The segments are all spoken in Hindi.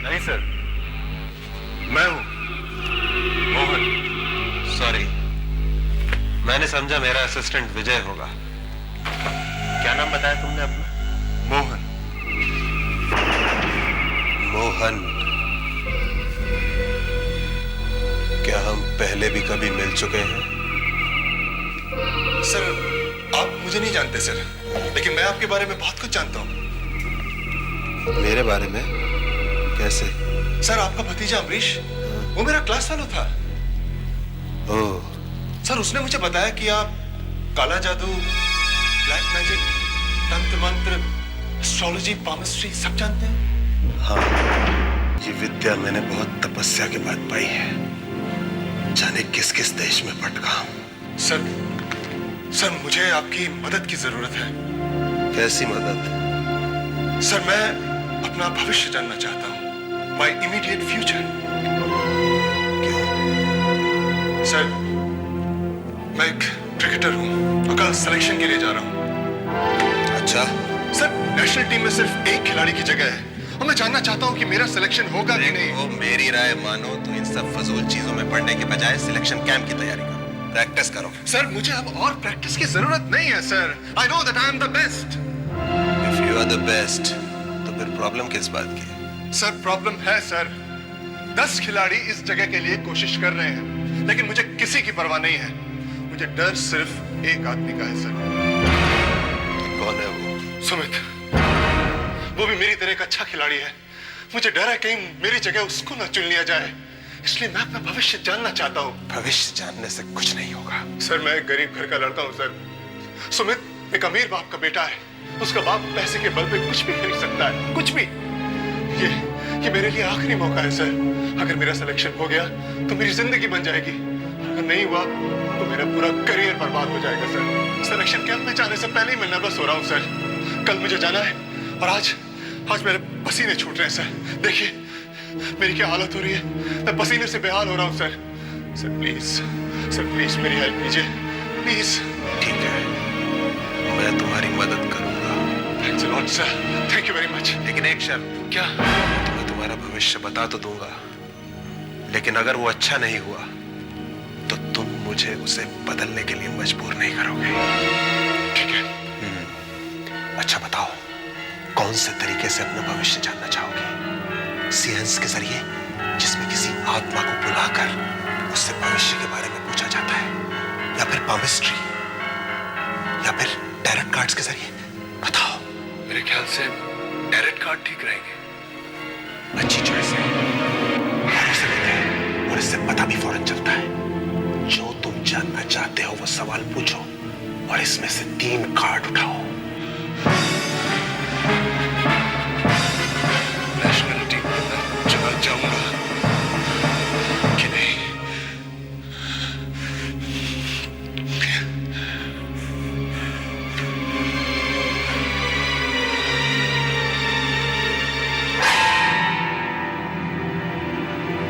नहीं सर, मैं हूं मोहन। सॉरी, मैंने समझा मेरा असिस्टेंट विजय होगा। क्या नाम बताया तुमने अपना? मोहन। मोहन, क्या हम पहले भी कभी मिल चुके हैं? सर, आप मुझे नहीं जानते सर, लेकिन मैं आपके बारे में बहुत कुछ जानता हूं। मेरे बारे में? कैसे? सर, आपका भतीजा अमरीश, वो मेरा क्लास फेलो था। ओह। सर, उसने मुझे बताया कि आप काला जादू, ब्लैक मैजिक, तंत्र मंत्र, एस्ट्रोलॉजी, पामिस्ट्री सब जानते हैं? हाँ, ये विद्या मैंने बहुत तपस्या के बाद पाई है। जाने किस किस देश में भटका हूं। सर, मुझे आपकी मदद की जरूरत है। कैसी मदद? सर, मैं अपना भविष्य जानना चाहता हूं। My immediate future. क्यों? सर, मैं एक क्रिकेटर हूं और कल सिलेक्शन के लिए जा रहा हूं। अच्छा। सर, नेशनल टीम में सिर्फ एक खिलाड़ी की जगह है और मैं जानना चाहता हूं कि मेरा सिलेक्शन होगा कि नहीं। वो मेरी राय मानो तो इन सब फजूल चीजों में पढ़ने के बजाय सिलेक्शन कैंप की तैयारी करो, प्रैक्टिस करो। सर, मुझे अब और प्रैक्टिस की जरूरत नहीं है sir. I know that I am the best. If you are the best, तो फिर प्रॉब्लम किस बात की? सर, प्रॉब्लम है सर। 10 खिलाड़ी इस जगह के लिए कोशिश कर रहे हैं, लेकिन मुझे किसी की परवाह नहीं है। मुझे डर सिर्फ एक आदमी का है सर। कौन है वो? सुमित। वो भी मेरी तरह एक अच्छा खिलाड़ी है। मुझे डर है कहीं मेरी जगह उसको ना चुन लिया जाए, इसलिए मैं अपना भविष्य जानना चाहता हूँ। भविष्य जानने से कुछ नहीं होगा। सर, मैं एक गरीब घर का लड़का हूँ सर। सुमित एक अमीर बाप का बेटा है। उसका बाप पैसे के बल पे कुछ भी खरीद सकता है, कुछ भी। ये मेरे लिए आखिरी मौका है सर। अगर मेरा सिलेक्शन हो गया तो मेरी जिंदगी बन जाएगी, अगर नहीं हुआ तो मेरा पूरा करियर बर्बाद हो जाएगा सर। सिलेक्शन कैंप में जाने से पहले ही मैं नर्वस हो रहा हूँ सर। कल मुझे जाना है और आज मेरे पसीने छूट रहे हैं सर। देखिए मेरी क्या हालत हो रही है, मैं पसीने से बेहाल हो रहा हूँ सर। सर प्लीज मेरी हेल्प कीजिए, प्लीज। ठीक है, मैं तुम्हारी मदद करूंगा। Thanks a lot sir, thank you very much. लेकिन एक शर्त। क्या? मैं तुम्हारा भविष्य बता तो दूंगा, लेकिन अगर वो अच्छा नहीं हुआ तो तुम मुझे उसे बदलने के लिए मजबूर नहीं करोगे। ठीक है। अच्छा बताओ, कौन से तरीके से अपना भविष्य जानना चाहोगे? सियंस के जरिए, जिसमें किसी आत्मा को बुलाकर उससे भविष्य के बारे में पूछा जाता है, या फिर पामिस्ट्री, या फिर टैरोट कार्ड्स के जरिए? बताओ। मेरे ख्याल से टैरोट कार्ड ठीक रहेंगे। अच्छी चॉइस है। भरोसे लेते हैं और इससे पता भी फौरन चलता है। जो तुम जानना चाहते हो वो सवाल पूछो और इसमें से 3 कार्ड उठाओ। नेशनल टीम में मैं चला जाऊंगा कि नहीं?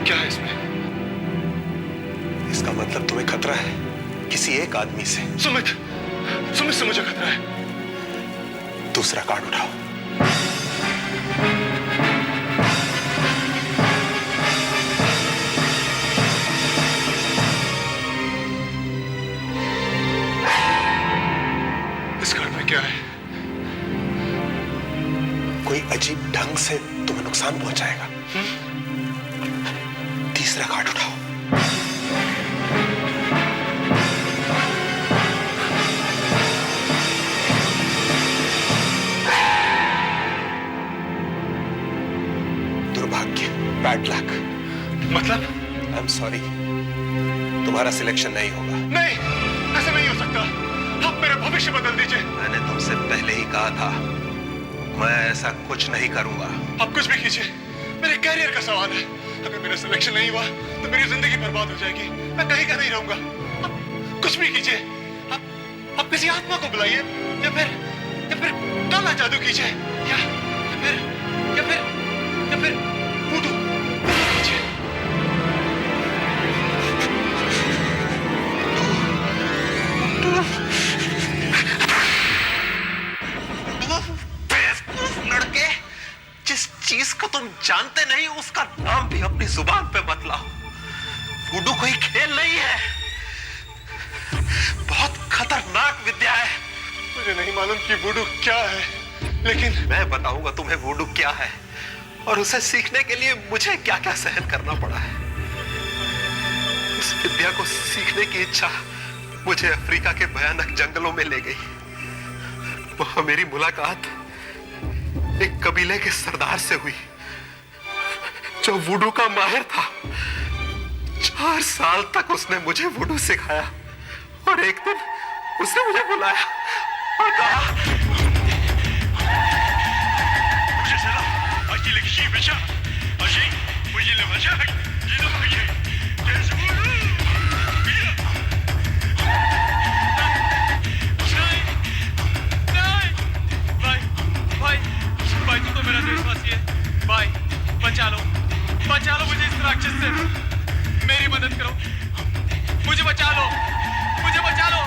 क्या है इसमें? इसका मतलब तुम्हें खतरा है किसी एक आदमी से। सुमित से मुझे खतरा है। दूसरा कार्ड उठाओ। इस कार्ड में क्या है? कोई अजीब ढंग से तुम्हें नुकसान पहुंचाएगा। तीसरा कार्ड उठाओ। दुर्भाग्य, बैड लक। मतलब? आई एम सॉरी, तुम्हारा सिलेक्शन नहीं होगा। नहीं, ऐसा नहीं हो सकता। आप मेरा भविष्य बदल दीजिए। मैंने तुमसे पहले ही कहा था, मैं ऐसा कुछ नहीं करूंगा। आप कुछ भी कीजिए, मेरे कैरियर का सवाल है। अगर मेरा सिलेक्शन नहीं हुआ तो मेरी जिंदगी बर्बाद हो जाएगी। मैं कहीं का नहीं रहूंगा। आप कुछ भी कीजिए। आप किसी आत्मा को बुलाइए या फिर काला जादू कीजिए या फिर वुडू कीजिए। लड़के, जिस चीज को तुम जानते नहीं उसका नाम भी अपनी जुबान पे मत लाओ। वुडू कोई खेल नहीं है, बहुत खतरनाक विद्या है। मुझे नहीं मालूम कि वुडू क्या है, लेकिन मैं बताऊंगा तुम्हें वुडू क्या है और उसे सीखने के लिए मुझे क्या क्या सहन करना पड़ा है। इस विद्या को सीखने की इच्छा मुझे अफ्रीका के भयानक जंगलों में ले गई। वहां मेरी मुलाकात एक कबीले के सरदार से हुई जो वुडू का माहिर था। 4 साल तक उसने मुझे वुडू सिखाया और एक दिन उसने मुझे बुलाया और कहा, भाई तू तो मेरा देशवासी है। भाई बचा लो मुझे इस राक्षस से। मेरी मदद करो, मुझे बचा लो भाई मुझे बचा लो।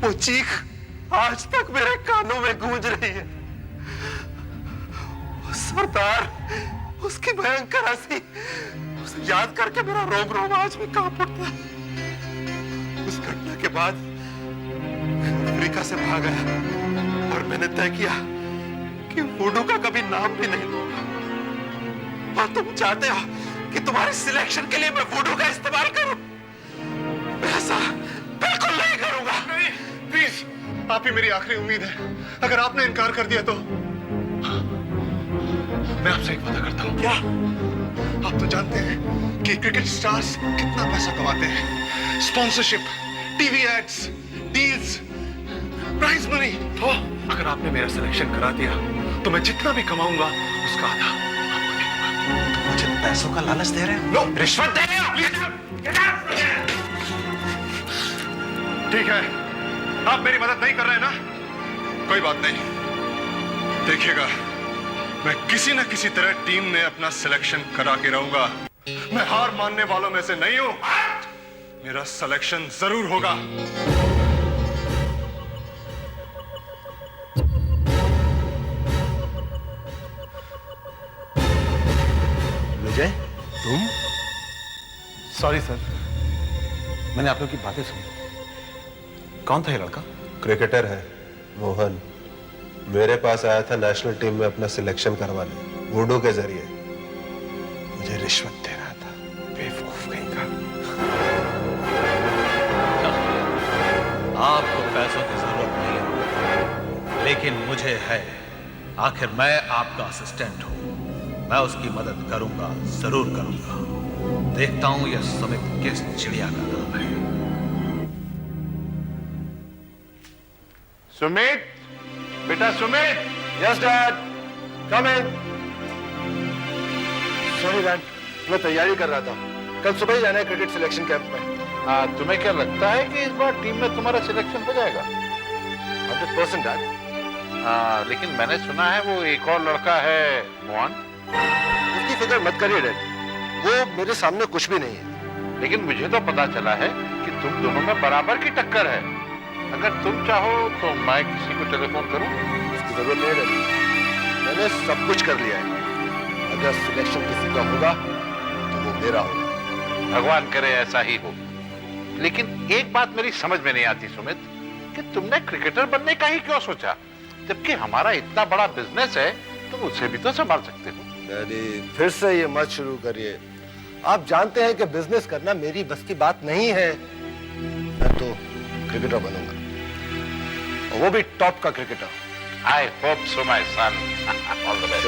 वो चीख आज तक मेरे कानों में गूंज रही है। वो सरदार, उसकी भयंकर हंसी, उसे याद करके मेरा रोम रोम आज भी कांप उठता है। उस घटना के बाद अफ्रीका से भाग आया और मैंने तय किया कि वुडू का कभी नाम भी नहीं लूंगा। और तुम चाहते हो कि तुम्हारे सिलेक्शन के लिए मैं वुडू का इस्तेमाल करूं? मैं ऐसा बिल्कुल नहीं करूंगा। नहीं, प्लीज, आप ही मेरी आखिरी उम्मीद है। अगर आपने इनकार कर दिया तो मैं आपसे एक वादा करता हूं। क्या? आप तो जानते हैं कि क्रिकेट स्टार्स कितना पैसा कमाते हैं। Sponsorship, TV ads, deals, prize money. तो अगर आपने मेरा सिलेक्शन करा दिया तो मैं जितना भी कमाऊंगा उसका आधा आपको दे दूंगा। तुम मुझे पैसों का लालच दे रहे हो? नो, रिश्वत दे रहे हो? ठीक है, आप मेरी मदद नहीं कर रहे हैं ना? कोई बात नहीं, देखिएगा मैं किसी न किसी तरह टीम में अपना सिलेक्शन करा के रहूंगा। मैं हार मानने वालों में से नहीं हूं। मेरा सिलेक्शन जरूर होगा। विजय, तुम? सॉरी सर, मैंने आप लोग की बातें सुनी। कौन था ये लड़का? क्रिकेटर है मोहन। मेरे पास आया था नेशनल टीम में अपना सिलेक्शन करवाने, वुडू के जरिए। मुझे रिश्वत दे रहा था, बेवकूफ कहीं का। आपको पैसों की जरूरत नहीं है, लेकिन लेकिन मुझे है, आखिर मैं आपका असिस्टेंट हूं। मैं उसकी मदद करूंगा, जरूर करूंगा। देखता हूं यह सुमित किस चिड़िया का नाम है। सुमित, बेटा सुमित। यस डैड, कम इन। सॉरी डैड, मैं तैयारी कर रहा था। कल सुबह ही जाना है क्रिकेट सिलेक्शन कैंप में। तुम्हें क्या लगता है कि इस बार टीम में तुम्हारा सिलेक्शन हो जाएगा? 100% डैड। लेकिन मैंने सुना है वो एक और लड़का है, मोहन। उसकी फिक्र मत करिए डैड, वो मेरे सामने कुछ भी नहीं है। लेकिन मुझे तो पता चला है कि तुम दोनों में बराबर की टक्कर है। अगर तुम चाहो तो मैं किसी को टेलीफोन करूं? इसकी जरूरत नहीं है डैड, मैंने सब कुछ कर लिया है। अगर सिलेक्शन किसी का होगा तो वो मेरा होगा। भगवान करे ऐसा ही हो। लेकिन एक बात मेरी समझ में नहीं आती सुमित, कि तुमने क्रिकेटर बनने का ही क्यों सोचा, जबकि हमारा इतना बड़ा बिजनेस है, तुम उसे भी तो संभाल सकते हो। डैडी फिर से ये मत शुरू करिए। आप जानते हैं कि बिजनेस करना मेरी बस की बात नहीं है। मैं तो क्रिकेटर बनूंगा, और वो भी टॉप का cricketer. I hope so my son. All the best.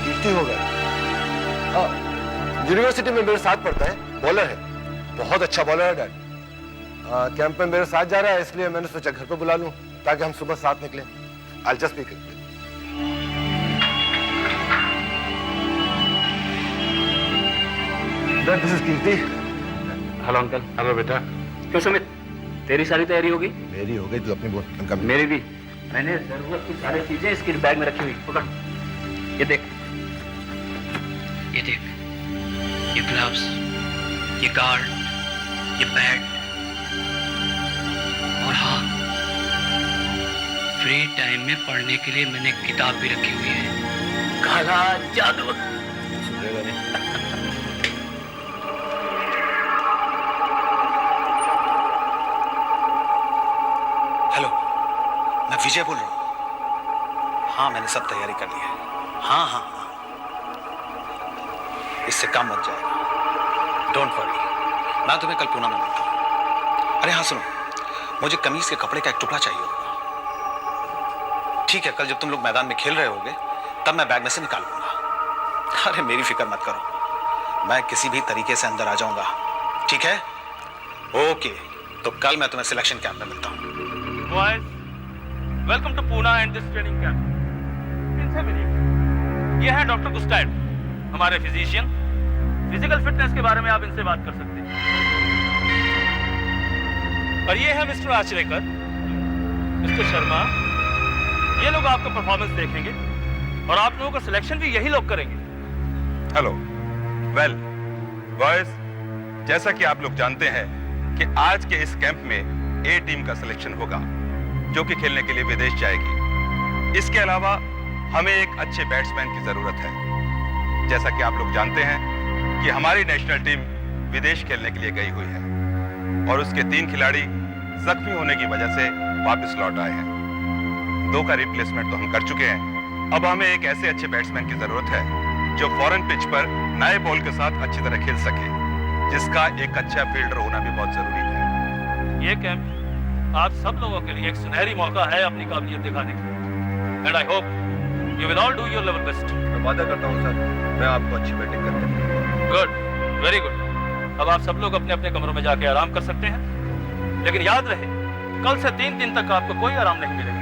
Kirti हो गया। यूनिवर्सिटी में मेरे साथ पढ़ता है, बॉलर है, बहुत अच्छा बॉलर है डैड। कैंप में मेरे साथ जा रहा है, इसलिए मैंने सोचा घर पे बुला लूं ताकि हम सुबह साथ निकलें। I'll just be quick. Dad, this is Kirti. Hello uncle. Hello बेटा। क्यों सुमित, तेरी सारी तैयारी होगी? मेरी हो गई, तू अपनी बोल। मेरी भी। मैंने जरूरत की सारी चीजें इसकी बैग में रखी हुई। पकड़, ये देख, ये देख, ये ग्लव्स, ये गार्ड, ये बैट, और हाँ, फ्री टाइम में पढ़ने के लिए मैंने किताब भी रखी हुई है, काला जादू। हेलो, मैं विजय बोल रहा हूँ। हाँ, मैंने सब तैयारी कर ली है। हाँ हाँ हाँ, इससे काम बन जाएगा। डोंट वरी, मैं तुम्हें कल पूना में मिलता हूँ। अरे हाँ सुनो, मुझे कमीज के कपड़े का एक टुकड़ा चाहिए होगा। ठीक है, कल जब तुम लोग मैदान में खेल रहे होगे तब मैं बैग में से निकाल लूंगा। अरे मेरी फिक्र मत करो, मैं किसी भी तरीके से अंदर आ जाऊंगा। ठीक है? ओके, तो कल मैं तुम्हें सिलेक्शन कैंप में मिलता हूँ। Boys, welcome to Pune and this training camp. इनसे मिलिए। ये है डॉक्टर गुस्टैड, हमारे फिजिशियन। फिजिकल फिटनेस के बारे में आप इनसे बात कर सकते हैं। और ये है मिस्टर आचरेकर, मिस्टर शर्मा। ये लोग आपका परफॉर्मेंस देखेंगे और आप लोगों का सिलेक्शन भी यही लोग करेंगे। हेलो, वेल बॉयज, जैसा कि आप लोग जानते हैं कि आज के इस कैंप में ए टीम का सिलेक्शन होगा, जो कि खेलने के लिए विदेश जाएगी। इसके अलावा हमें एक अच्छे बैट्समैन की जरूरत है। जैसा कि आप लोग जानते हैं कि हमारी नेशनल टीम विदेश खेलने के लिए गई हुई है और उसके 3 खिलाड़ी जख्मी होने की वजह से वापस लौट आए हैं। 2 का रिप्लेसमेंट तो हम कर चुके हैं। अब हमें एक ऐसे अच्छे बैट्समैन की जरूरत है जो फॉरेन पिच पर नए बॉल के साथ अच्छी तरह खेल सके, जिसका एक अच्छा फील्डर होना भी बहुत जरूरी है। ये कैंप आप सब लोगों के लिए एक सुनहरी मौका है अपनी काबिलियत दिखाने की। And I hope you will all do your level best. मैं वादा करता हूँ सर, मैं आपको अच्छी बैटिंग करने। Good, very good. अब आप सब लोग अपने अपने कमरों में जाके आराम कर सकते हैं। लेकिन याद रहे, कल से 3 दिन तक आपको कोई आराम नहीं मिलेगा।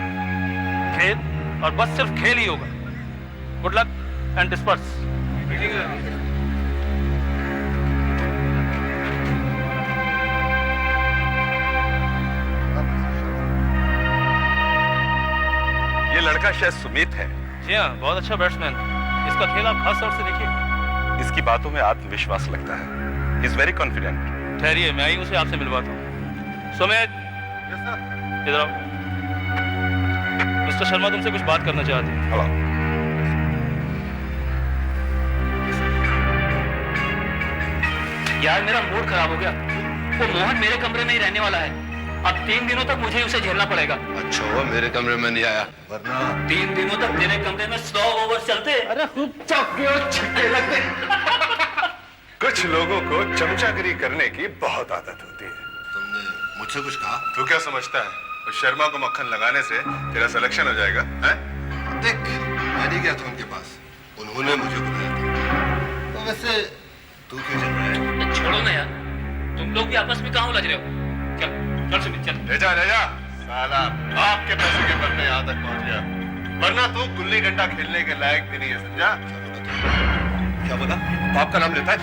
खेल और बस सिर्फ खेल ही होगा। Good luck and disperse. ये लड़का शायद सुमित है। जी हाँ, बहुत अच्छा बैट्समैन। इसका खेल आप खास तौर से देखिए। इसकी बातों में आत्मविश्वास लगता है। Is very confident. ठहरिए, मैं ही उसे आपसे मिलवाता हूँ। सुमित, इधर आओ। मिस्टर शर्मा तुमसे कुछ बात करना चाहते हैं। हेलो। यार मेरा मूड खराब हो गया। वो मोहन मेरे कमरे में ही रहने वाला है। अब 3 दिनों तक मुझे उसे झेलना पड़ेगा। अच्छा हुआ मेरे कमरे में नहीं आया, वरना 3 दिनों तक तेरे कमरे में 100 ओवर चलते। अरे छक्के लगते। कुछ लोगों को चमचागिरी करने की बहुत आदत होती है। तुमने मुझसे कुछ कहा? तू क्या समझता है उस शर्मा को मक्खन लगाने से तेरा सिलेक्शन हो जाएगा? हैं? देख, मैंने गया था उनके पास, उन्होंने मुझे बुलाया था। तो वैसे तू क्यों चल रहा है? छोड़ो ना यार, तुम लोग भी आपस में कहाँ उलझ रहे हो? चल चल सुमित चल। ले जा साला, आपके पैसे के बल पे यहाँ तक पहुंच गया, वरना तू गुल्ली डंडा खेलने के लायक भी नहीं है, समझा? क्या बोला? बाप का नाम लेता है?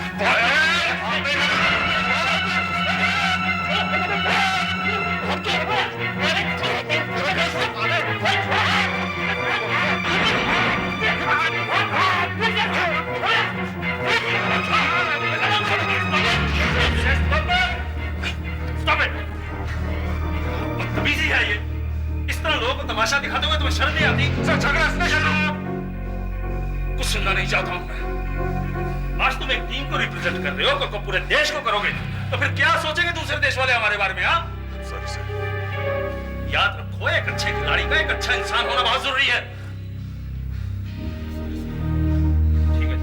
बदतमीजी है ये। इस तरह लोगों को तमाशा दिखाते हुए तुम्हें शर्म नहीं आती? सर झगड़ा इसने कर रहा। कुछ सुनना नहीं चाहता हूं मैं। आज तुम एक टीम को रिप्रेजेंट कर रहे हो, कल को पूरे देश को करोगे, तो फिर क्या सोचेंगे दूसरे देश वाले हमारे बारे में? हाँ, सॉरी सर। याद रखो, एक अच्छे खिलाड़ी का एक अच्छा इंसान होना बहुत जरूरी है। ठीक है,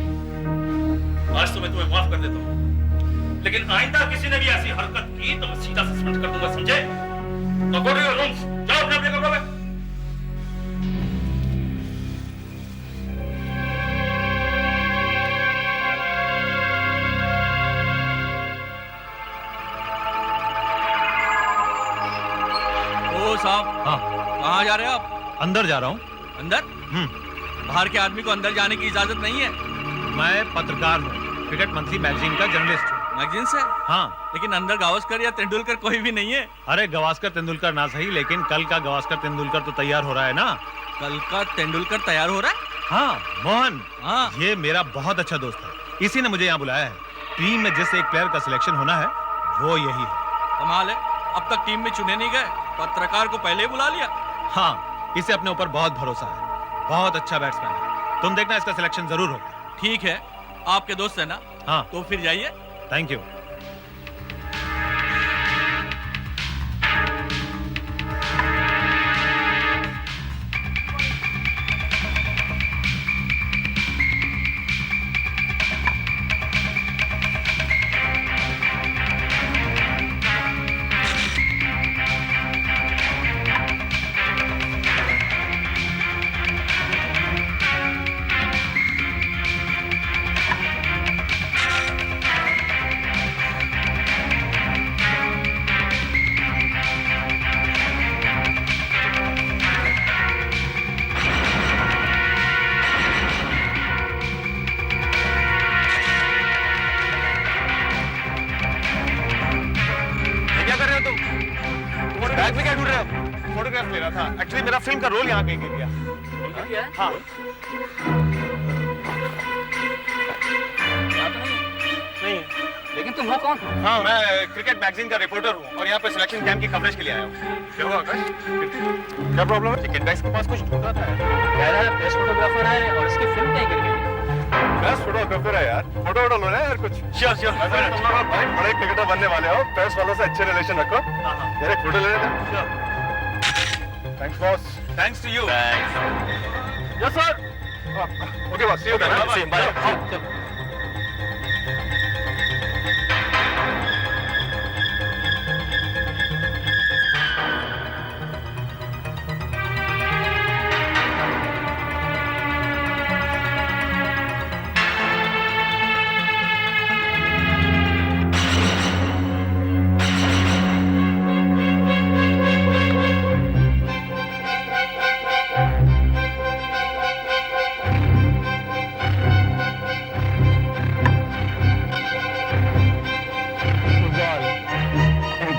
आज तो मैं तुम्हें माफ कर देता हूं, लेकिन आइंदा किसी ने भी ऐसी हरकत की तो मैं सीधा सस्पेंड कर दूंगा, समझे? तो गो टू योर रूम्स, जाओ अपने कमरों में। ओ साहब, हाँ कहाँ जा रहे हो आप? अंदर जा रहा हूँ। अंदर? बाहर के आदमी को अंदर जाने की इजाजत नहीं है। मैं पत्रकार हूँ, क्रिकेट मंथली मैगजीन का जर्नलिस्ट हूँ। मैगजीन से? हाँ। लेकिन अंदर गावस्कर या तेंदुलकर कोई भी नहीं है। अरे गावस्कर तेंदुलकर ना सही, लेकिन कल का गावस्कर तेंदुलकर तो तैयार हो रहा है ना। कल का तेंदुलकर तैयार हो रहा है? हाँ मोहन, हाँ। ये मेरा बहुत अच्छा दोस्त है, इसी ने मुझे यहाँ बुलाया है। टीम में जिस एक प्लेयर का सिलेक्शन होना है वो यही है। कमाल है, अब तक टीम में चुने नहीं गए, पत्रकार को पहले ही बुला लिया। हाँ, इसे अपने ऊपर बहुत भरोसा है, बहुत अच्छा बैट्समैन है। तुम देखना इसका सिलेक्शन जरूर होगा। ठीक है, आपके दोस्त है ना? हाँ। तो फिर जाइए। Thank you. बैग में क्या ढूंढ रहे हो? फोटोग्राफ ले रहा था। एक्चुअली मेरा फिल्म का रोल यहाँ कहीं गिर गया। हाँ। नहीं। लेकिन तुम हो कौन? हाँ, मैं क्रिकेट मैगजीन का रिपोर्टर हूँ और यहाँ पे सिलेक्शन कैंप की कवरेज के लिए आया हूँ। क्या हुआ आकाश? क्या प्रॉब्लम है? टिकट बैग्स के पास कुछ ढूंढ रहा था। कह रहा है प्रेस फोटोग्राफर है और इसकी फिल्म कहीं गिर गई। प्रेस फोटोग्राफर है यार, फोटो वोटो लो ना यार कुछ। Sure sure. तुम लोग भाई बड़े क्रिकेटर बनने वाले हो, प्रेस वालों से अच्छे रिलेशन रखो। यार एक फोटो ले लेते। Sure. Thanks boss. Thanks to you. Yes sir. Okay boss, see you then. Bye.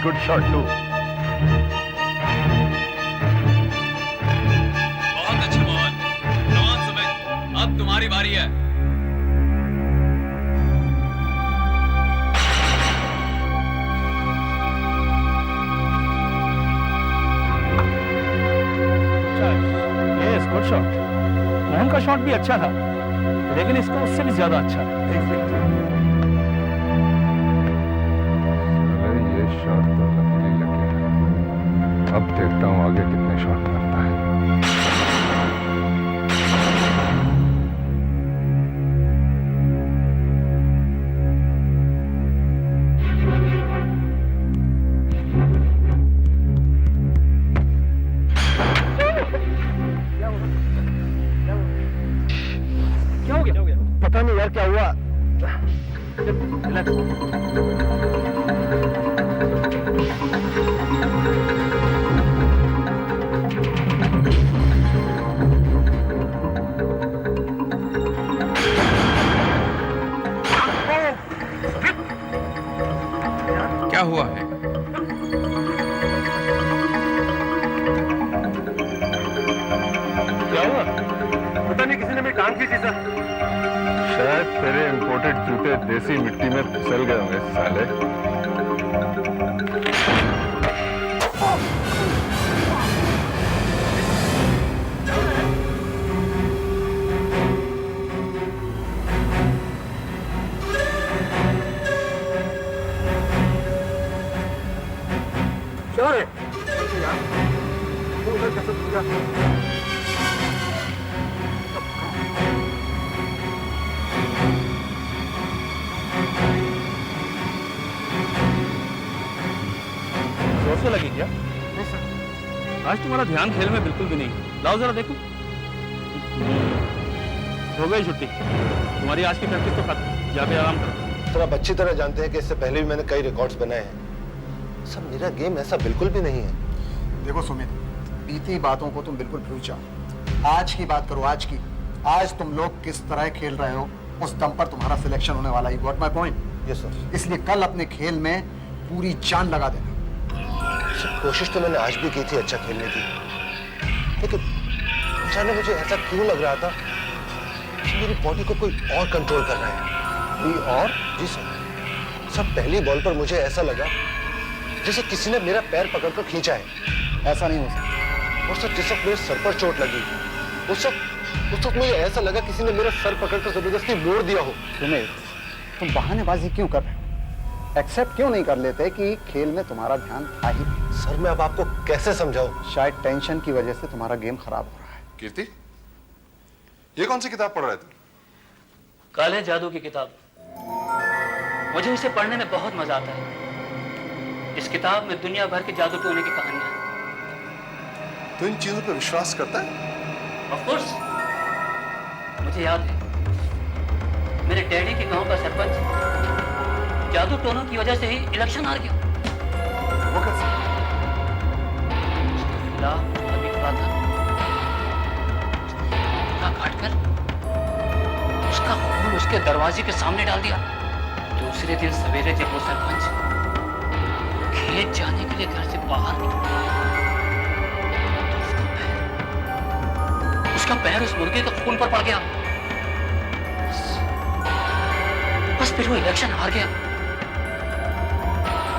Good shot too. बहुत अच्छे मोहन। कमान सुमित, अब तुम्हारी बारी है। Yes, good shot. मोहन का शॉट भी अच्छा था, लेकिन इसका उससे भी ज्यादा अच्छा। शॉट तो नकली लगे हैं। अब देखता हूँ आगे कितने शॉट मारता है। रिलैक्स। क्या हुआ है? क्या हुआ? पता नहीं, किसी ने मेरी टांग खींची सर। शायद तेरे इंपोर्टेड जूते देसी मिट्टी में फिसल गए होंगे साले। जोर से लगी क्या? नहीं सर। आज तुम्हारा ध्यान खेल में बिल्कुल भी नहीं। लाओ जरा देखो। हो गई छुट्टी, तुम्हारी आज की प्रैक्टिस तो खत्म। जाके आराम करो। सर आप अच्छी तरह जानते हैं कि इससे पहले भी मैंने कई रिकॉर्ड्स बनाए हैं। सर मेरा गेम ऐसा बिल्कुल भी नहीं है। देखो सुमित, बीती बातों को तुम बिल्कुल भूल जाओ। आज की बात करो, आज की। आज तुम लोग किस तरह खेल रहे हो, उस दम पर तुम्हारा सिलेक्शन होने वाला है। Got my point? Yes sir. इसलिए कल अपने खेल में पूरी जान लगा देना। सर कोशिश तो मैंने आज भी की थी अच्छा खेलने की, लेकिन अचानक मुझे ऐसा क्यों लग रहा था कि मेरी बॉडी को कोई और कंट्रोल कर रहा है। कोई और? जी सर। सर पहली बॉल पर मुझे ऐसा लगा जैसे किसी ने मेरा पैर पकड़कर खींचा है। ऐसा नहीं हो सकता। और सर जिस वक्त मेरे सर पर चोट लगी उस वक्त मुझे ऐसा लगा किसी ने मेरा सर पकड़कर जबरदस्ती मोड़ दिया हो। सुमित, तुम बहानेबाजी क्यों कर रहे हो? एक्सेप्ट क्यों नहीं कर लेते कि खेल में तुम्हारा ध्यान था ही नहीं? सर मैं अब आपको कैसे समझाऊं? शायद टेंशन की वजह से तुम्हारा गेम खराब हो रहा है। कीर्ति, ये कौन सी किताब पढ़ रहे थे? काले जादू की किताब। मुझे इसे पढ़ने में बहुत मजा आता है। इस किताब में दुनिया भर के जादू टोने की कहानियां हैं। तो इन चीजों पर विश्वास करता है? Of course. मुझे याद है, मेरे डैडी के गांव का सरपंच जादू टोनों की वजह से ही इलेक्शन हार गया। वो कैसे? उसके खिलाफ अभी खड़ा था, काटकर उसका खून उसके दरवाजे के सामने डाल दिया। दूसरे दिन सवेरे जब वो सरपंच खेत जाने के लिए घर से बाहर निकला तो उसका पैर उस मुर्गे के खून पर पड़ गया। बस फिर वो इलेक्शन हार गया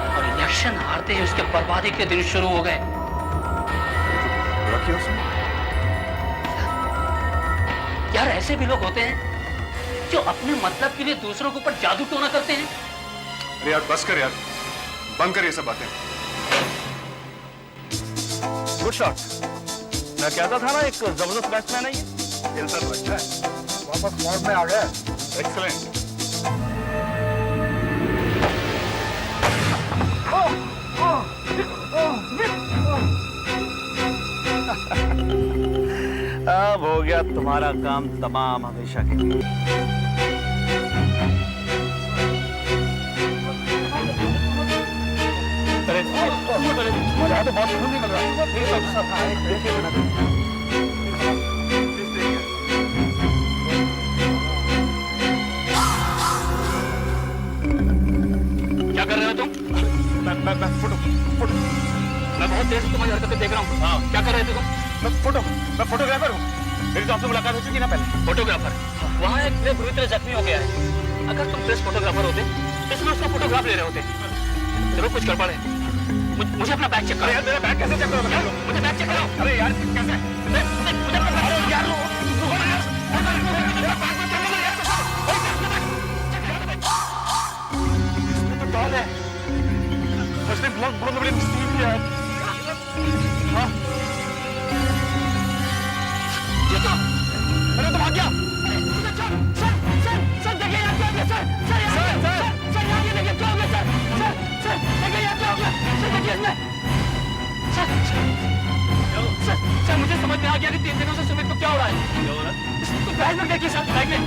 और इलेक्शन हारते ही उसके बर्बादी के दिन शुरू हो गए। यार ऐसे भी लोग होते हैं जो अपने मतलब के लिए दूसरों के ऊपर जादू टोना करते हैं। अरे यार बस कर यार, बंद कर ये सब बातें। Good shot. मैं कहता था ना एक जबरदस्त बैट्समैन है ये। खेलता तो अच्छा है, वापस फॉर्म में आ गया। एक्सीलेंट। अब हो गया तुम्हारा काम तमाम हमेशा के लिए। तो बहुत खून निकल रहा है। क्या कर रहे हो तुम? मैं फोटो मैं बहुत देर से तुम्हारी हरकतें देख रहा हूँ। हाँ, क्या कर रहे थे तुम? मैं फोटोग्राफर हूँ। मेरी तो आपसे मुलाकात हो चुकी ना पहले। फोटोग्राफर? वहाँ एक प्रेस बुरी तरह जख्मी हो गया है। अगर तुम प्रेस फोटोग्राफर होते इसमें उसका फोटोग्राफ ले रहे होते। जरूर कुछ गड़बड़ है। मुझे अपना बैग चेक करो। यार मेरा बैग कैसे चेक करो? मुझे बैग चेक करो। अरे यार कैसे? मुझे उसने बहुत बड़ी मिस्टेक किया है। हाँ? ये तो अरे तो भाग गया। सर देखिए यहाँ क्या हो गया। सर यहाँ ये देखिए क्या हो गया। सर देखिए यहाँ क्या हो गया। सर देखिए इसमें। सर मुझे समझ में आ गया कि 3 दिनों से सुमित को क्या हो रहा है। क्या हो रहा है? बैग में देखिए सर, बैग में।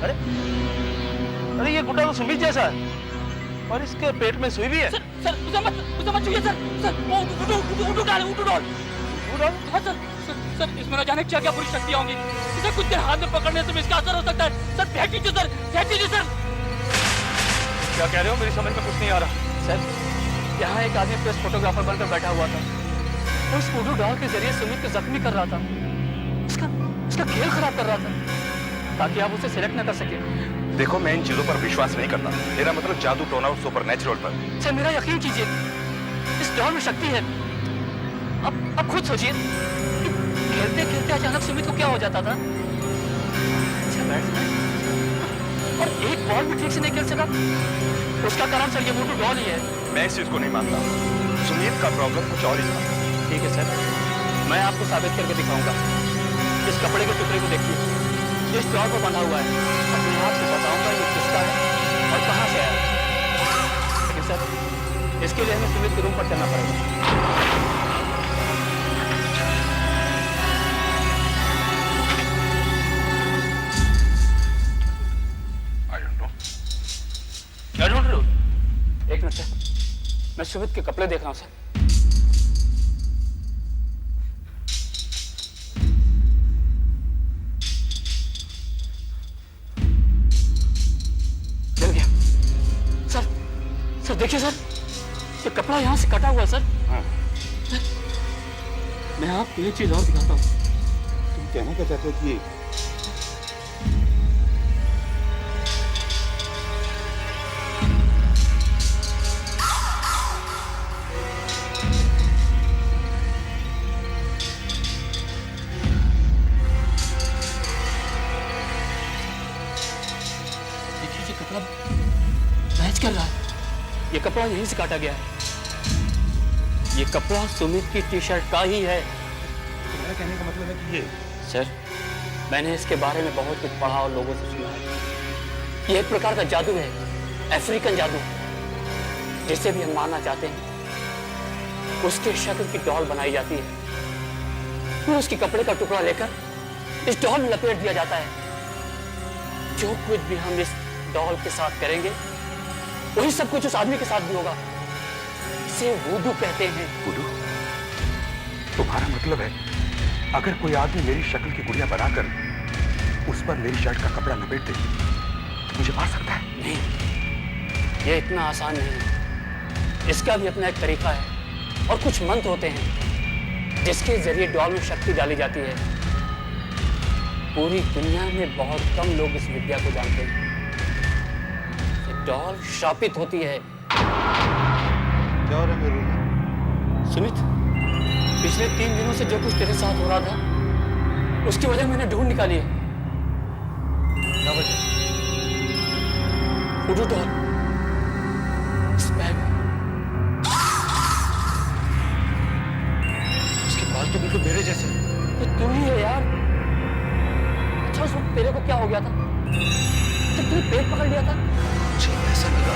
अरे अरे ये गुड्डा तो सुमित जैसा है और इसके पेट में सुई भी है। सर उसे मत छुइए सर उठो डाल हाँ सर इसमें न जाने क्या क्या बुरी शक्तियां होंगी। इसे कुछ देर हाथ में पकड़ने से भी इसका असर हो सकता है। सर फेंक दीजिए सर। क्या कह रहे हो? मेरी समझ में कुछ नहीं आ रहा। सर यहाँ एक आदमी प्रेस फोटोग्राफर बनकर बैठा हुआ था और उस वुडू डॉल के जरिए सुमित को जख्मी कर रहा था। उसका खेल खराब कर रहा था ताकि आप उसे सिलेक्ट न कर सके। देखो, मैं इन चीजों पर विश्वास नहीं करता। मेरा मतलब जादू टोना और सुपर नेचुरल पर। सर मेरा यकीन कीजिए, इस डॉल में शक्ति है। अब खुद सोचिए, खेलते खेलते अचानक सुमित को क्या हो जाता था। अच्छा बैट्समैन और एक बॉल भी ठीक से नहीं खेल सका। उसका कारण सर ये वुडू डॉल ही है। मैं इस चीज को नहीं मानता। सुमित का प्रॉब्लम कुछ और ही था। ठीक है सर, मैं आपको साबित करके दिखाऊंगा। इस कपड़े के टुकड़े को देखिए, इस डॉल पर बंधा हुआ है। अपने आप से बताऊंगा ये किसका है और कहां से आया। लेकिन सर इसके लिए हमें सुमित के रूम पर चलना पड़ेगा। क्या ढूंढ रहे हो? एक मिनट सर, मैं सुमित के कपड़े देख रहा हूं सर। मिल गया सर देखिए सर, ये कपड़ा यहां से कटा हुआ है सर। मैं आपको एक चीज और दिखाता हूं। तुम कहना क्या चाहते हो कि मैच कर रहा है। ये कपड़ा यहीं से काटा गया है। ये कपड़ा सुमित की टी शर्ट का ही है। तुम्हारा कहने का मतलब है कि ये? सर मैंने इसके बारे में बहुत कुछ पढ़ा और लोगों से सुना है। ये एक प्रकार का जादू है, अफ्रीकन जादू, जिसे भी हम मानना चाहते हैं। उसके शक्ल की डॉल बनाई जाती है, फिर उसके कपड़े का टुकड़ा लेकर इस डॉल में लपेट दिया जाता है। जो कुछ भी हम इस डॉल के साथ करेंगे वही सब कुछ उस आदमी के साथ भी होगा। इसे वुडू कहते हैं। वुडू? तुम्हारा मतलब है अगर कोई आदमी मेरी शक्ल की गुड़िया बनाकर उस पर मेरी शर्ट का कपड़ा लपेट दे तो मुझे मार सकता है? नहीं, ये इतना आसान नहीं। इसका भी अपना एक तरीका है और कुछ मंत्र होते हैं जिसके जरिए डॉल में शक्ति डाली जाती है। पूरी दुनिया में बहुत कम लोग इस विद्या को जानते हैं। डॉल शापित होती है। क्या हो रहा है मेरे रूम में? सुमित, पिछले 3 दिनों से जो कुछ तेरे साथ हो रहा था उसकी वजह मैंने ढूंढ निकाली है। क्या वजह? वुडू डॉल इस बैग में। उसके बाल तो बिल्कुल मेरे जैसे। ये तू ही है यार। अच्छा उस वक्त तेरे को क्या हो गया था जब तूने पेट पकड़ लिया था? मुझे ऐसा लगा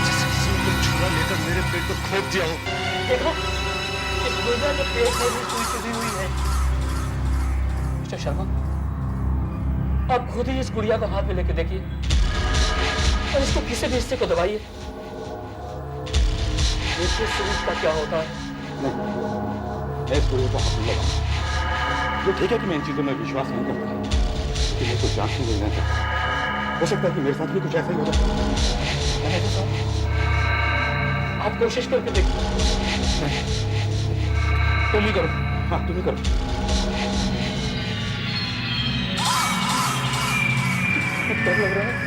जैसे किसी ने कोई छुरा लेकर मेरे पेट को खोद दिया हो। देखो इस गुर्दा के पेट में भी सुई चुभी हुई है। मिस्टर शर्मा, आप खुद ही इस गुड़िया को हाथ में लेके देखिए और इसको किसी भी हिस्से को दबाइए। देखिए सुमित का क्या होता है। मैं इस गुड़िया को हाथ नहीं लगाऊंगा। ये ठीक है कि मैं इन चीजों में विश्वास नहीं करता, लेकिन मैं कुछ जांचने को लेना चाहता हूं। हो सकता है कि मेरे साथ भी कुछ ऐसा ही हो जाए। आप कोशिश करके देखिए। तुम ही करो। हाँ, तुम ही करो। डर लग रहा है।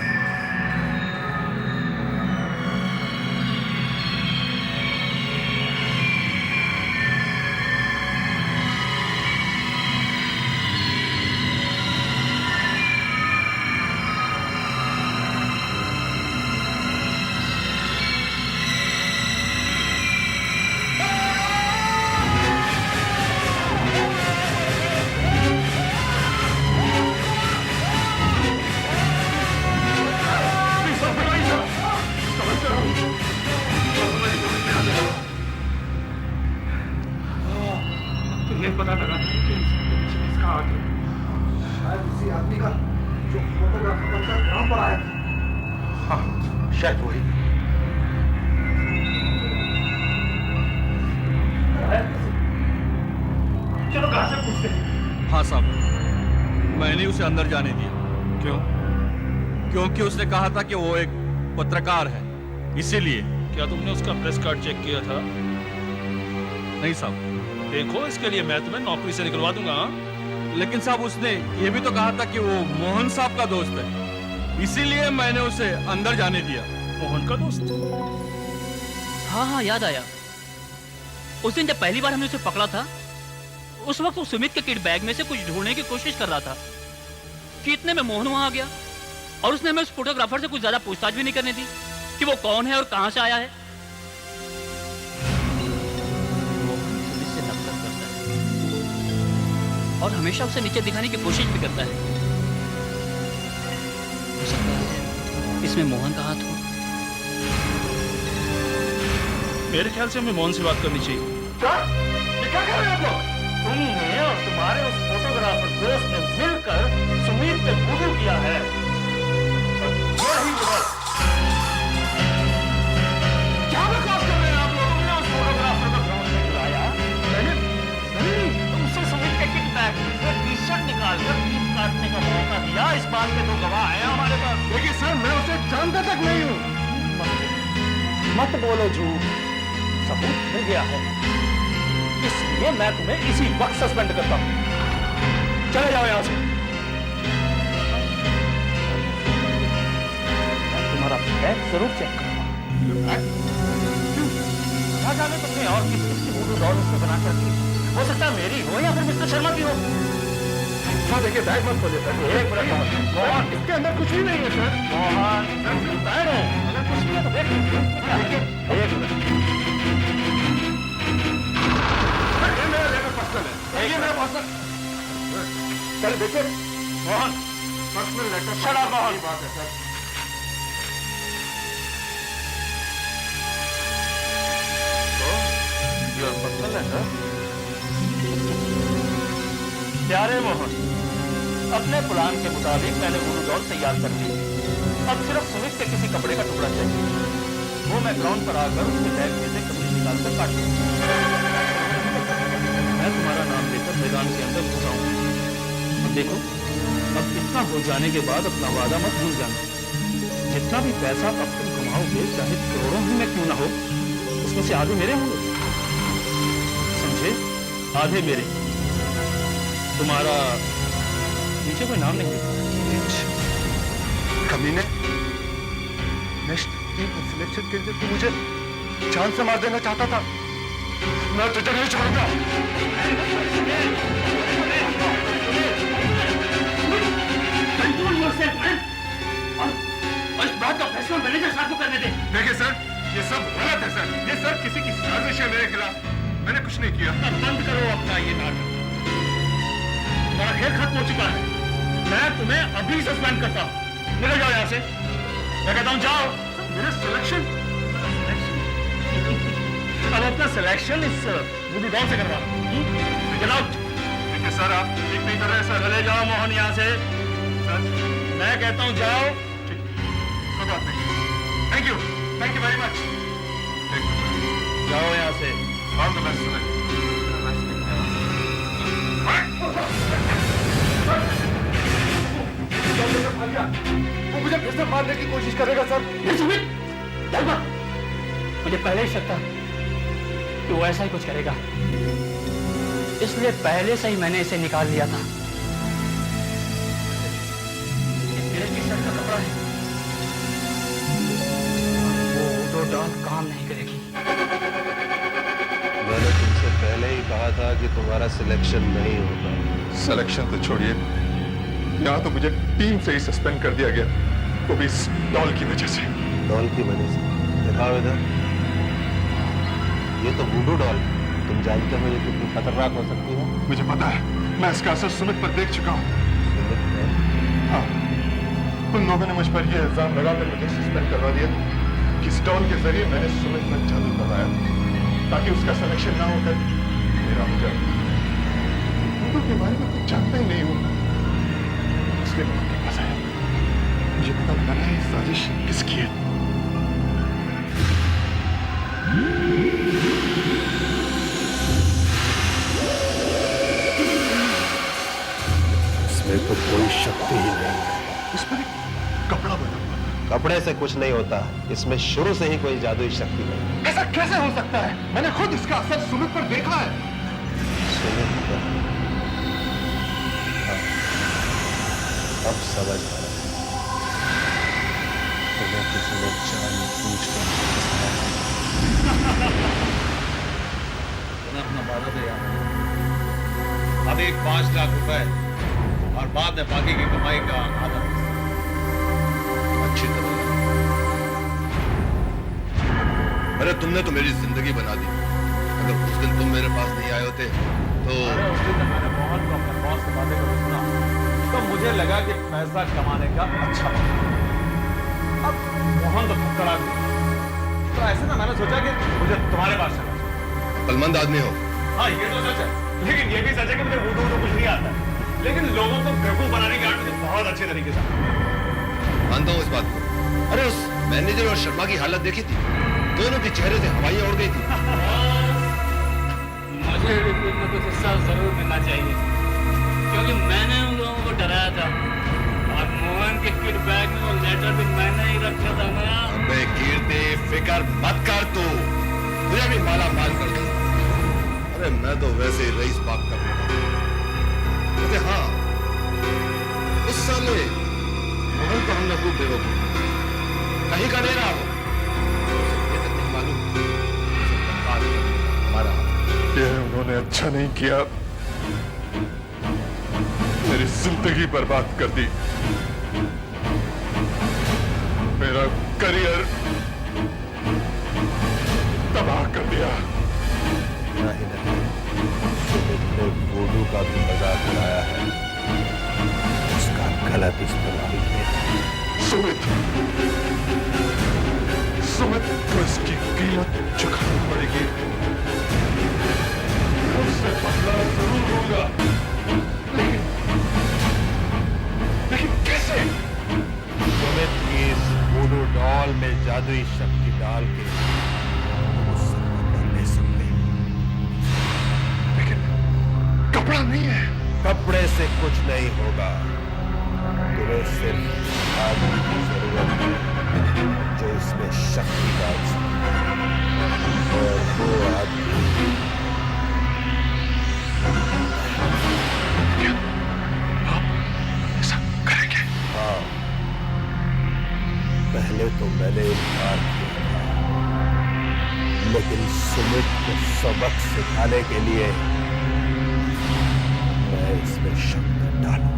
पता लगा कि किसका हाथ है। शायद उसी आदमी का जो फोटोग्राफर बनकर ग्राम पर आया था। शायद वही। चलो कहां से पूछते हैं। हाँ साहब, मैंने उसे अंदर जाने दिया। क्यों? क्योंकि उसने कहा था कि वो एक पत्रकार है, इसीलिए। क्या तुमने उसका प्रेस कार्ड चेक किया था? नहीं साहब। देखो, इसके लिए मैं तुम्हें नौकरी से निकलवा दूंगा। लेकिन साहब, उसने ये भी तो कहा था कि वो मोहन साहब का दोस्त है, इसीलिए मैंने उसे अंदर जाने दिया। मोहन का दोस्त? हाँ हाँ, याद आया। उस दिन जब पहली बार हमने उसे पकड़ा था, उस वक्त वो सुमित के किट बैग में से कुछ ढूंढने की कोशिश कर रहा था कि इतने में मोहन वहां आ गया और उसने हमें उस फोटोग्राफर से कुछ ज्यादा पूछताछ भी नहीं करने दी कि वो कौन है और कहां से आया है। मोहन सुमित से नफरत करता है और हमेशा उसे नीचे दिखाने की कोशिश भी करता है। हो सकता है इसमें मोहन का हाथ हो। मेरे ख्याल से हमें मोहन से बात करनी चाहिए। ये क्या कर रहे हो आप लोग? तुमने और तुम्हारे उस फोटोग्राफर दोस्त ने मिलकर सुमित पे वुडू किया है। क्या बकवास कर रहे हैं आप लोग? तुमने उस फोटोग्राफर को ग्राउंड में बुलाया, मैंने तुमसे सुमित के किट बैग से टी-शर्ट निकालकर टीथ काटने का मौका दिया। इस बात के 2 गवाह हैं हमारे पास। देखिए सर, मैं उसे जानता तक नहीं हूँ। मत बोलो झूठ, सबूत मिल गया है, इसलिए मैं तुम्हें इसी वक्त सस्पेंड करता हूं। चले जाओ यहां से। मैं तुम्हारा बैग जरूर चेक करूंगा। क्या जाने तुमने और किस किसकी वुडू डॉल उसमें बना कर रखी? हो सकता है मेरी हो या फिर मिस्टर शर्मा की हो। हाँ देखिए, बैग मत खोलिए सर। एक मिनट मोहन, इसके अंदर कुछ भी नहीं है सर। मोहन, बैग है, अगर कुछ भी है तो देख लीजिए। एक मिनट, ये मेरा पर्सनल। चल देखिए Mohan, personal letter. Shut up Mohan. बात है सर। Your personal letter. प्यारे मोहन, अपने प्लान के मुताबिक मैंने वुडू डॉल तैयार कर ली। अब सिर्फ सुमित के किसी कपड़े का टुकड़ा चाहिए, वो मैं ग्राउंड पर आकर उसके बैग में से कपड़े निकालकर काट लूंगा। मैं तुम्हारा नाम लेकर मैदान के अंदर घुसाऊंगा। अब देखो, अब इतना हो जाने के बाद अपना वादा मत भूल जाना। जितना भी पैसा अब तुम कमाओगे, चाहे करोड़ों ही में क्यों ना हो, उसमें से आधे मेरे होंगे, समझे? आधे मेरे। तुम्हारा नीचे कोई नाम नहीं लिखा। कमीने, नेक्स्ट टीम सिलेक्शन के लिए तू मुझे जान से मार देना चाहता था। मैं तुझे नहीं छोड़ूंगा। और इस बात का फैसला मैनेजर साहब को करने दे। देखिए सर, ये सब गलत है सर। ये सब किसी की साजिश है मेरे खिलाफ। मैंने कुछ नहीं किया। बंद करो अपना ये नाटक। तुम्हारा खेल खत्म हो चुका है। मैं तुम्हें अभी सस्पेंड करता हूँ। निकल जाओ यहाँ से। मैं कहता हूँ जाओ। मेरे सिलेक्शन अब अपना सिलेक्शन इस वुडू डॉल से करवा। Get out. देखिए सर, आप ठीक नहीं कर रहे सर। चले जाओ मोहन यहाँ से। सर, मैं कहता हूँ जाओ। ठीक, कोई बात नहीं। Thank you very much. जाओ यहाँ से। All the best sir. वो मुझे फिर से मारने की कोशिश करेगा सर। मुझे पहले ही शक था कि वो ऐसा ही कुछ करेगा, इसलिए पहले से ही मैंने इसे निकाल लिया था। मेरे टी-शर्ट का कपड़ा है, वो वुडू डॉल काम नहीं करेगी। मैंने तुमसे पहले ही कहा था कि तुम्हारा सिलेक्शन नहीं होगा। सिलेक्शन तो छोड़िए, यहाँ तो मुझे टीम से ही सस्पेंड कर दिया गया, वो भी इस डॉल की वजह से। डॉल की वजह से? दिखाओ इधर। ये तो वुडू डॉल है। तुम जानते हो ये कितनी खतरनाक हो सकती है? मुझे पता है, मैं इसका असर सुमित पर देख चुका हूँ। हाँ, उन लोगों ने मुझ पर यह इल्जाम लगाकर मुझे सस्पेंड करवा दिया कि इस डॉल के जरिए मैंने सुमित पर जादू करवाया ताकि उसका सिलेक्शन ना होकर मेरा हो जाए। वुडू के बारे में कुछ जानता ही नहीं हूँ, इसलिए मैं उनके पास आया। मुझे पता लगाना है साजिश किसकी है। इसमें तो कोई शक्ति ही नहीं है। इसमें कपड़ा बना हुआ था। कपड़े से कुछ नहीं होता, इसमें शुरू से ही कोई जादुई शक्ति नहीं। ऐसा कैसे हो सकता है? मैंने खुद इसका असर सुमित पर देखा है। सुमित पर? हाँ, अब समझ आ रहा है। तुम्हें किसी ने जानबूझकर फंसाया है। अपना वादा दे यार। अभी 5 लाख रुपए और बाद में बाकी की कमाई का आधा अच्छी तरह। अरे तुमने तो मेरी जिंदगी बना दी। अगर उस दिन तुम मेरे पास नहीं आए होते तो उस दिन मैंने मोहन को अपने बॉस से बातें करते सुना तो मुझे लगा कि पैसा कमाने का अच्छा मौका। अब मोहन तो फक्कड़ आदमी, तो ऐसे ना मैंने सोचा कि मुझे तुम्हारे पास चलना चाहिए। अक्लमंद आदमी हो। हाँ ये तो सच है, लेकिन ये भी सच है कि मुझे वुडू कुछ नहीं आता है। लेकिन लोगों को बेवकूफ बनाने की आर्ट मुझे बहुत अच्छे तरीके से मानता हूँ इस बात को। अरे उस मैनेजर और शर्मा की हालत देखी थी, दोनों के चेहरे से हवाइयां उड़ गई थी। मुझे भी कुछ न कुछ हिस्सा जरूर मिलना चाहिए, क्योंकि मैंने उन लोगों को डराया था और मोहन के किट बैग में वो लेटर भी मैंने ही रखा था ना। अबे कीर्ति, फिक्र मत कर तू, तुझे भी माला माल कर दूंगा। अरे मैं तो वैसे ही रईस बाप का बेटा हूं। अरे हाँ, उस साले मोहन को हमने खूब बेवकूफ कहीं का दे रहा हो, ये तक नहीं मालूम हमारा। ये उन्होंने अच्छा नहीं किया, मेरी जिंदगी बर्बाद कर दी, मेरा करियर तबाह कर दिया। नहीं नहीं, सुमित ने वुडू का भी मजाक उड़ाया है, उसका गलत इस्तेमाल किया। सुमित को इसकी कीमत चुकानी पड़ेगी। उससे बदला जरूर होगा, लेकिन कैसे? सुमित की इस वुडू डॉल में जादुई शक्ति डाल के तुम उससे बदला ले सकते हो। लेकिन कपड़ा नहीं है। कपड़े से कुछ नहीं होगा, तुम्हें सिर्फ आदमी की जरूरत है जो इसमें शक्ति डाल सके, और वो आदमी ऐसा करेंगे? हाँ, पहले तो मैंने इनकार किया था, लेकिन सुमित को सबक सिखाने के लिए मैं इसमें शक्ति डालूंगा।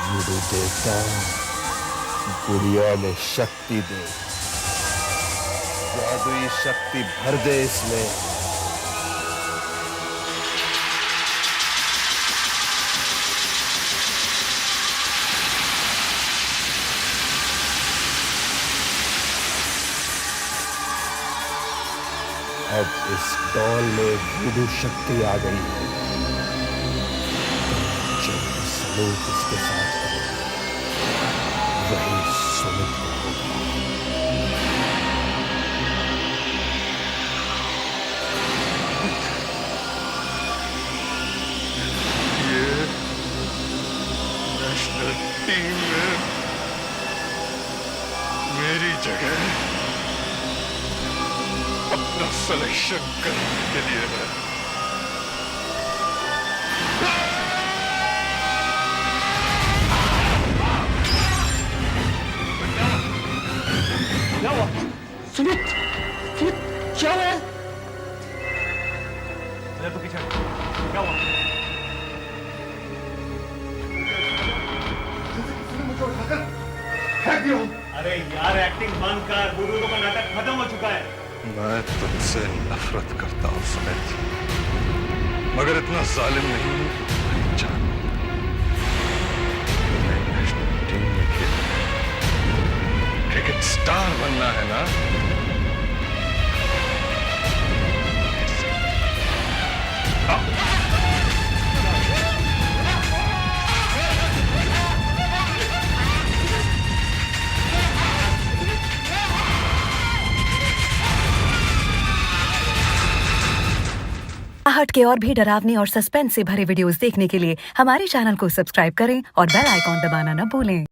वुडू देवता, गुड़िया में शक्ति दे, जादुई शक्ति भर दे इसमें। अब इस डॉल में वुडू शक्ति आ गई है, जो सलूक इसके साथ है वही सुमित को होगा। ये नेशनल टीम में मेरी जगह अपना सिलेक्शन करने के लिए है। क्या हुआ? सुमित, सुमित, क्या हुआ? मेरे तो पीछे क्या हुआ? मुझे उठाकर मीटिंग बंद कर, बुजुर्गों का नाटक खत्म हो चुका है। मैं तुमसे नफरत करता हूं सुमित, मगर इतना जालिम नहीं हूं कि तुम्हारी जान तुम्हें नेशनल टीम में खेलना है, क्रिकेट स्टार बनना है ना। आहट के और भी डरावनी और सस्पेंस से भरे वीडियोस देखने के लिए हमारे चैनल को सब्सक्राइब करें और बेल आइकॉन दबाना न भूलें।